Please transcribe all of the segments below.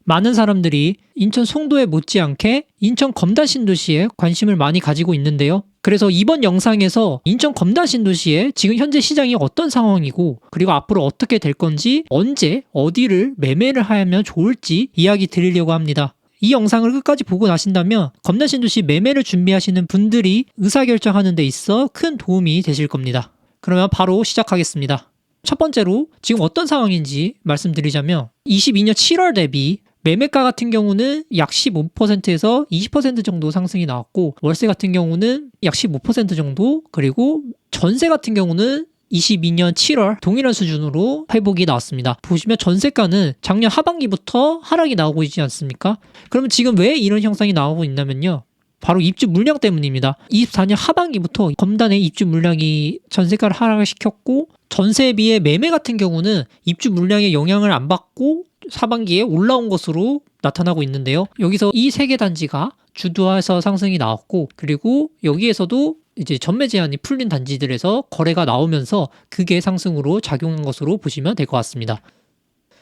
많은 사람들이 인천 송도에 못지않게 인천 검다 신도시에 관심을 많이 가지고 있는데요. 그래서 이번 영상에서 인천 검다 신도시의 지금 현재 시장이 어떤 상황이고 그리고 앞으로 어떻게 될 건지 언제 어디를 매매를 하면 좋을지 이야기 드리려고 합니다. 이 영상을 끝까지 보고 나신다면 검다 신도시 매매를 준비하시는 분들이 의사결정하는 데 있어 큰 도움이 되실 겁니다. 그러면 바로 시작하겠습니다. 첫 번째로 지금 어떤 상황인지 말씀드리자면 22년 7월 대비 매매가 같은 경우는 약 15%에서 20% 정도 상승이 나왔고 월세 같은 경우는 약 15% 정도 그리고 전세 같은 경우는 22년 7월 동일한 수준으로 회복이 나왔습니다. 보시면 전세가는 작년 하반기부터 하락이 나오고 있지 않습니까? 그러면 지금 왜 이런 형상이 나오고 있냐면요. 바로 입주 물량 때문입니다. 24년 하반기부터 검단의 입주 물량이 전세가를 하락을 시켰고 전세에 비해 매매 같은 경우는 입주 물량의 영향을 안 받고 하반기에 올라온 것으로 나타나고 있는데요. 여기서 이 세 개 단지가 주도해서 상승이 나왔고 그리고 여기에서도 이제 전매 제한이 풀린 단지들에서 거래가 나오면서 그게 상승으로 작용한 것으로 보시면 될 것 같습니다.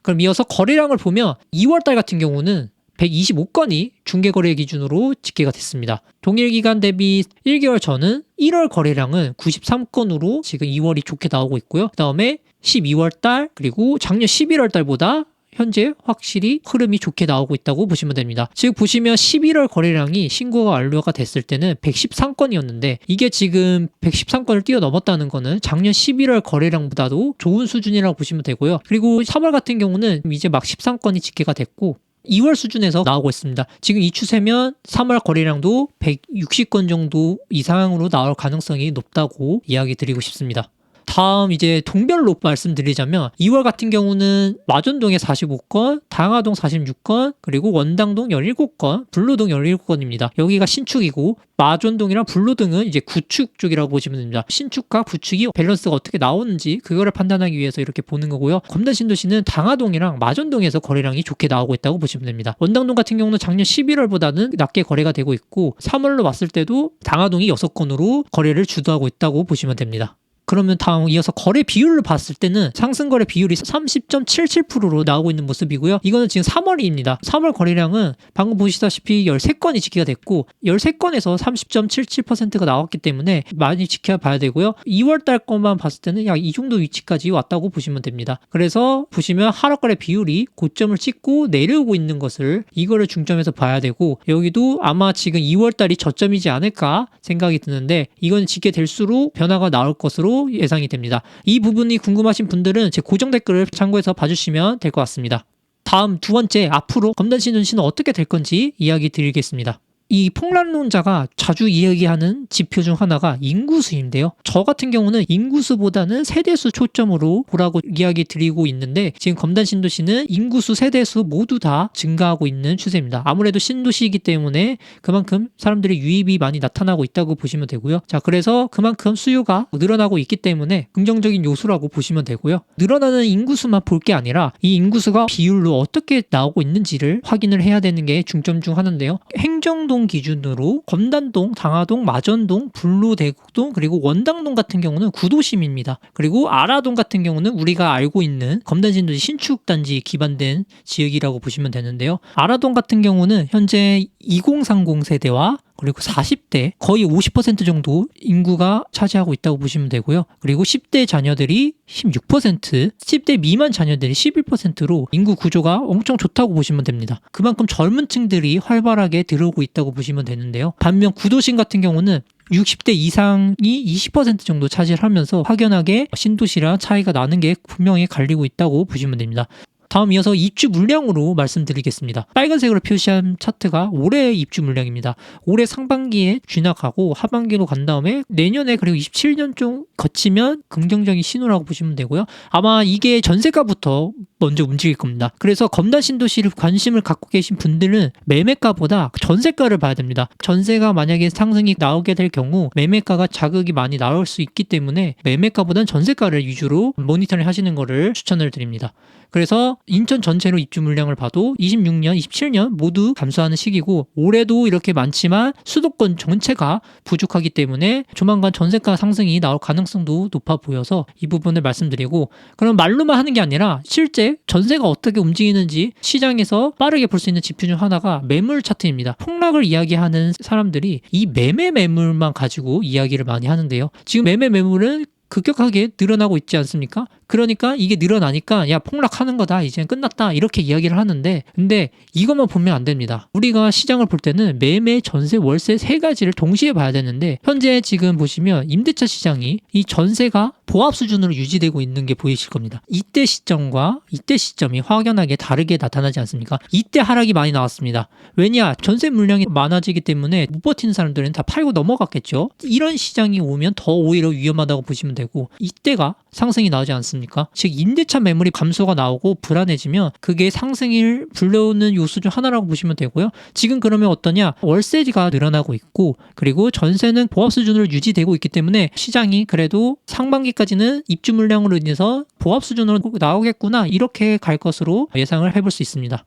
그럼 이어서 거래량을 보면 2월달 같은 경우는 125건이 중개거래 기준으로 집계가 됐습니다. 동일 기간 대비 1개월 전은 1월 거래량은 93건으로 지금 2월이 좋게 나오고 있고요. 그 다음에 12월달 그리고 작년 11월달보다 현재 확실히 흐름이 좋게 나오고 있다고 보시면 됩니다. 즉 보시면 11월 거래량이 신고가 완료가 됐을 때는 113건이었는데 이게 지금 113건을 뛰어넘었다는 거는 작년 11월 거래량보다도 좋은 수준이라고 보시면 되고요. 그리고 3월 같은 경우는 이제 막 13건이 집계가 됐고 2월 수준에서 나오고 있습니다. 지금 이 추세면 3월 거래량도 160건 정도 이상으로 나올 가능성이 높다고 이야기 드리고 싶습니다. 다음 이제 동별로 말씀드리자면 2월 같은 경우는 마전동에 45건, 당하동 46건, 그리고 원당동 17건, 불로동 17건입니다. 여기가 신축이고 마전동이랑 불로동은 이제 구축 쪽이라고 보시면 됩니다. 신축과 구축이 밸런스가 어떻게 나오는지 그거를 판단하기 위해서 이렇게 보는 거고요. 검단 신도시는 당하동이랑 마전동에서 거래량이 좋게 나오고 있다고 보시면 됩니다. 원당동 같은 경우는 작년 11월보다는 낮게 거래가 되고 있고 3월로 봤을 때도 당하동이 6건으로 거래를 주도하고 있다고 보시면 됩니다. 그러면 다음 이어서 거래 비율을 봤을 때는 상승거래 비율이 30.77%로 나오고 있는 모습이고요. 이거는 지금 3월입니다. 3월 거래량은 방금 보시다시피 13건이 집계가 됐고 13건에서 30.77%가 나왔기 때문에 많이 지켜봐야 되고요. 2월달 것만 봤을 때는 약 이 정도 위치까지 왔다고 보시면 됩니다. 그래서 보시면 하락거래 비율이 고점을 찍고 내려오고 있는 것을 이거를 중점에서 봐야 되고 여기도 아마 지금 2월달이 저점이지 않을까 생각이 드는데 이건 지게 될수록 변화가 나올 것으로 예상이 됩니다. 이 부분이 궁금하신 분들은 제 고정 댓글을 참고해서 봐주시면 될 것 같습니다. 다음 두 번째, 앞으로 검단 신도시는 어떻게 될 건지 이야기 드리겠습니다. 이 폭락론자가 자주 이야기하는 지표 중 하나가 인구수인데요. 저 같은 경우는 인구수보다는 세대수 초점으로 보라고 이야기 드리고 있는데 지금 검단 신도시는 인구수, 세대수 모두 다 증가하고 있는 추세입니다. 아무래도 신도시이기 때문에 그만큼 사람들의 유입이 많이 나타나고 있다고 보시면 되고요. 자, 그래서 그만큼 수요가 늘어나고 있기 때문에 긍정적인 요소라고 보시면 되고요. 늘어나는 인구수만 볼 게 아니라 이 인구수가 비율로 어떻게 나오고 있는지를 확인을 해야 되는 게 중점 중 하나인데요. 행정동 기준으로 검단동, 당하동, 마전동, 불로대국동 그리고 원당동 같은 경우는 구도심입니다. 그리고 아라동 같은 경우는 우리가 알고 있는 검단 신도시 신축단지 기반된 지역이라고 보시면 되는데요. 아라동 같은 경우는 현재 2030 세대와 그리고 40대 거의 50% 정도 인구가 차지하고 있다고 보시면 되고요. 그리고 10대 자녀들이 16%, 10대 미만 자녀들이 11%로 인구 구조가 엄청 좋다고 보시면 됩니다. 그만큼 젊은 층들이 활발하게 들어오고 있다고 보시면 되는데요. 반면 구도심 같은 경우는 60대 이상이 20% 정도 차지를 하면서 확연하게 신도시랑 차이가 나는 게 분명히 갈리고 있다고 보시면 됩니다. 다음 이어서 입주 물량으로 말씀드리겠습니다. 빨간색으로 표시한 차트가 올해 입주 물량입니다. 올해 상반기에 진학하고 하반기로 간 다음에 내년에 그리고 27년 좀 거치면 긍정적인 신호라고 보시면 되고요. 아마 이게 전세가부터 먼저 움직일 겁니다. 그래서 검단 신도시를 관심을 갖고 계신 분들은 매매가보다 전세가를 봐야 됩니다. 전세가 만약에 상승이 나오게 될 경우 매매가가 자극이 많이 나올 수 있기 때문에 매매가보다는 전세가를 위주로 모니터링 하시는 것을 추천을 드립니다. 그래서 인천 전체로 입주 물량을 봐도 26년, 27년 모두 감소하는 시기고 올해도 이렇게 많지만 수도권 전체가 부족하기 때문에 조만간 전세가 상승이 나올 가능성도 높아 보여서 이 부분을 말씀드리고 그럼 말로만 하는 게 아니라 실제 전세가 어떻게 움직이는지 시장에서 빠르게 볼 수 있는 지표 중 하나가 매물 차트입니다. 폭락을 이야기하는 사람들이 이 매물만 가지고 이야기를 많이 하는데요. 지금 매물은 급격하게 늘어나고 있지 않습니까? 그러니까 이게 늘어나니까 야 폭락하는 거다 이제 끝났다 이렇게 이야기를 하는데 근데 이것만 보면 안 됩니다. 우리가 시장을 볼 때는 매매, 전세, 월세 세 가지를 동시에 봐야 되는데 현재 지금 보시면 임대차 시장이 이 전세가 보합 수준으로 유지되고 있는 게 보이실 겁니다. 이때 시점과 이때 시점이 확연하게 다르게 나타나지 않습니까? 이때 하락이 많이 나왔습니다. 왜냐? 전세 물량이 많아지기 때문에 못 버티는 사람들은 다 팔고 넘어갔겠죠. 이런 시장이 오면 더 오히려 위험하다고 보시면 되고 이때가 상승이 나오지 않습니까? 즉 임대차 매물이 감소가 나오고 불안해지면 그게 상승을 불러오는 요소 중 하나라고 보시면 되고요. 지금 그러면 어떠냐? 월세가 늘어나고 있고 그리고 전세는 보합 수준으로 유지되고 있기 때문에 시장이 그래도 상반기까지는 입주 물량으로 인해서 보합 수준으로 나오겠구나 이렇게 갈 것으로 예상을 해볼 수 있습니다.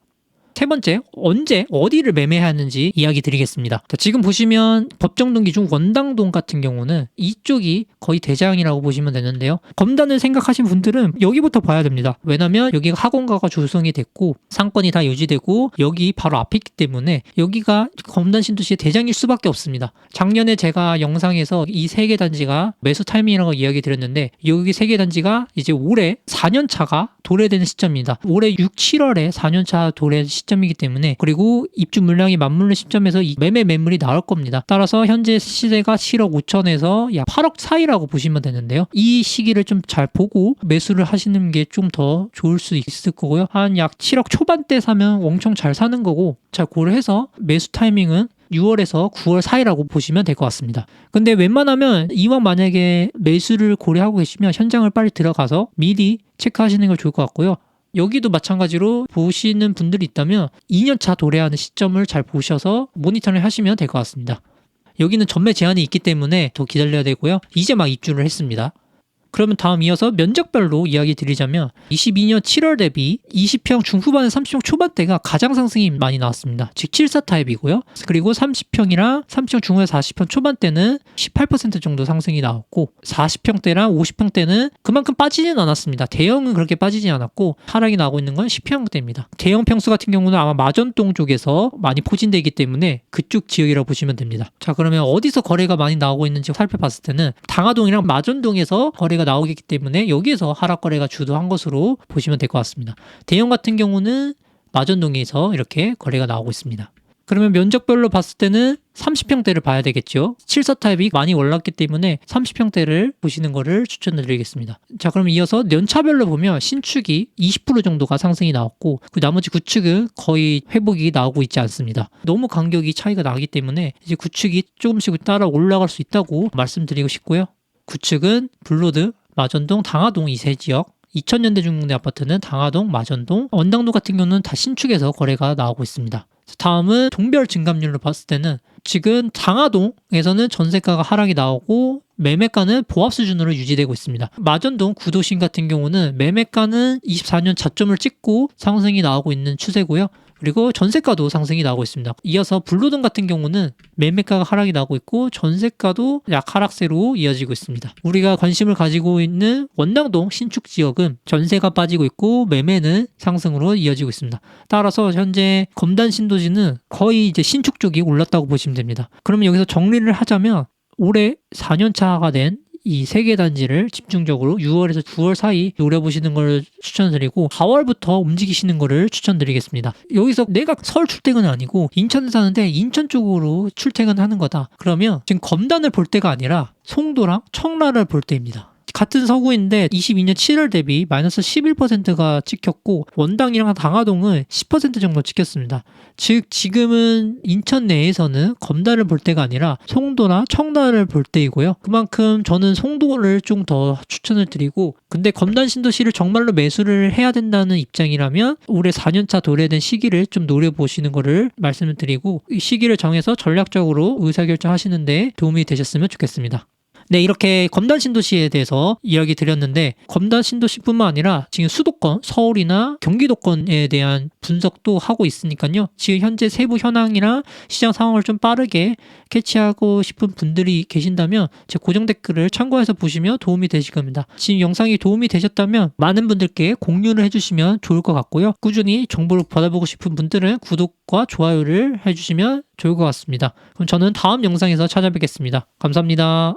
세 번째, 언제 어디를 매매하는지 이야기 드리겠습니다. 자, 지금 보시면 법정동 기준 원당동 같은 경우는 이쪽이 거의 대장이라고 보시면 되는데요. 검단을 생각하신 분들은 여기부터 봐야 됩니다. 왜냐면 여기가 학원가가 조성이 됐고 상권이 다 유지되고 여기 바로 앞에 있기 때문에 여기가 검단 신도시의 대장일 수밖에 없습니다. 작년에 제가 영상에서 이 세 개 단지가 매수 타이밍이라고 이야기 드렸는데 여기 세 개 단지가 이제 올해 4년차가 도래되는 시점입니다. 올해 6, 7월에 4년차 도래 시점이기 때문에 그리고 입주 물량이 맞물린 시점에서 이 매물이 나올 겁니다. 따라서 현재 시세가 7억 5천에서 약 8억 사이라고 보시면 되는데요. 이 시기를 좀 잘 보고 매수를 하시는 게 좀 더 좋을 수 있을 거고요. 한 약 7억 초반대 사면 엄청 잘 사는 거고 잘 고려해서 매수 타이밍은 6월에서 9월 사이라고 보시면 될 것 같습니다. 근데 웬만하면 이왕 만약에 매수를 고려하고 계시면 현장을 빨리 들어가서 미리 체크하시는 게 좋을 것 같고요. 여기도 마찬가지로 보시는 분들이 있다면 2년차 도래하는 시점을 잘 보셔서 모니터링 하시면 될 것 같습니다. 여기는 전매 제한이 있기 때문에 더 기다려야 되고요. 이제 막 입주를 했습니다. 그러면 다음 이어서 면적별로 이야기 드리자면 22년 7월 대비 20평 중후반 30평 초반대가 가장 상승이 많이 나왔습니다. 즉 74 타입이고요. 그리고 30평이랑 30평 중후반 40평 초반대는 18% 정도 상승이 나왔고 40평대랑 50평대는 그만큼 빠지진 않았습니다. 대형은 그렇게 빠지지 않았고 하락이 나고 있는 건 10평대입니다. 대형 평수 같은 경우는 아마 마전동 쪽에서 많이 포진되기 때문에 그쪽 지역이라고 보시면 됩니다. 자, 그러면 어디서 거래가 많이 나오고 있는지 살펴봤을 때는 당하동이랑 마전동에서 거래가 나오기 때문에 여기에서 하락 거래가 주도한 것으로 보시면 될 것 같습니다. 대형 같은 경우는 마전동에서 이렇게 거래가 나오고 있습니다. 그러면 면적별로 봤을 때는 30평대를 봐야 되겠죠. 74 타입이 많이 올랐기 때문에 30평대를 보시는 것을 추천드리겠습니다. 자, 그럼 이어서 연차별로 보면 신축이 20% 정도가 상승이 나왔고 그 나머지 구축은 거의 회복이 나오고 있지 않습니다. 너무 간격이 차이가 나기 때문에 이제 구축이 조금씩 따라 올라갈 수 있다고 말씀드리고 싶고요. 구축은 블로드, 마전동, 당하동 이 세 지역 2000년대 중공대 아파트는 당하동, 마전동, 원당동 같은 경우는 다 신축에서 거래가 나오고 있습니다. 다음은 동별 증감률로 봤을 때는 지금 당하동에서는 전세가가 하락이 나오고 매매가는 보합 수준으로 유지되고 있습니다. 마전동 구도심 같은 경우는 매매가는 24년 저점을 찍고 상승이 나오고 있는 추세고요. 그리고 전세가도 상승이 나오고 있습니다. 이어서 블로동 같은 경우는 매매가가 하락이 나고 있고 전세가도 약 하락세로 이어지고 있습니다. 우리가 관심을 가지고 있는 원당동 신축 지역은 전세가 빠지고 있고 매매는 상승으로 이어지고 있습니다. 따라서 현재 검단 신도시는 거의 이제 신축 쪽이 올랐다고 보시면 됩니다. 그러면 여기서 정리를 하자면 올해 4년차가 된 이 세 개 단지를 집중적으로 6월에서 9월 사이 노려보시는 걸 추천드리고 4월부터 움직이시는 거를 추천드리겠습니다. 여기서 내가 서울 출퇴근은 아니고 인천에 사는데 인천 쪽으로 출퇴근하는 거다. 그러면 지금 검단을 볼 때가 아니라 송도랑 청라를 볼 때입니다. 같은 서구인데 22년 7월 대비 마이너스 11%가 찍혔고 원당이랑 당하동은 10% 정도 찍혔습니다. 즉 지금은 인천 내에서는 검단을 볼 때가 아니라 송도나 청라를 볼 때이고요. 그만큼 저는 송도를 좀 더 추천을 드리고 근데 검단 신도시를 정말로 매수를 해야 된다는 입장이라면 올해 4년차 도래된 시기를 좀 노려보시는 거를 말씀을 드리고 이 시기를 정해서 전략적으로 의사결정하시는 데 도움이 되셨으면 좋겠습니다. 네, 이렇게 검단 신도시에 대해서 이야기 드렸는데 검단 신도시뿐만 아니라 지금 수도권, 서울이나 경기도권에 대한 분석도 하고 있으니까요. 지금 현재 세부 현황이나 시장 상황을 좀 빠르게 캐치하고 싶은 분들이 계신다면 제 고정 댓글을 참고해서 보시면 도움이 되실 겁니다. 지금 영상이 도움이 되셨다면 많은 분들께 공유를 해주시면 좋을 것 같고요. 꾸준히 정보를 받아보고 싶은 분들은 구독과 좋아요를 해주시면 좋을 것 같습니다. 그럼 저는 다음 영상에서 찾아뵙겠습니다. 감사합니다.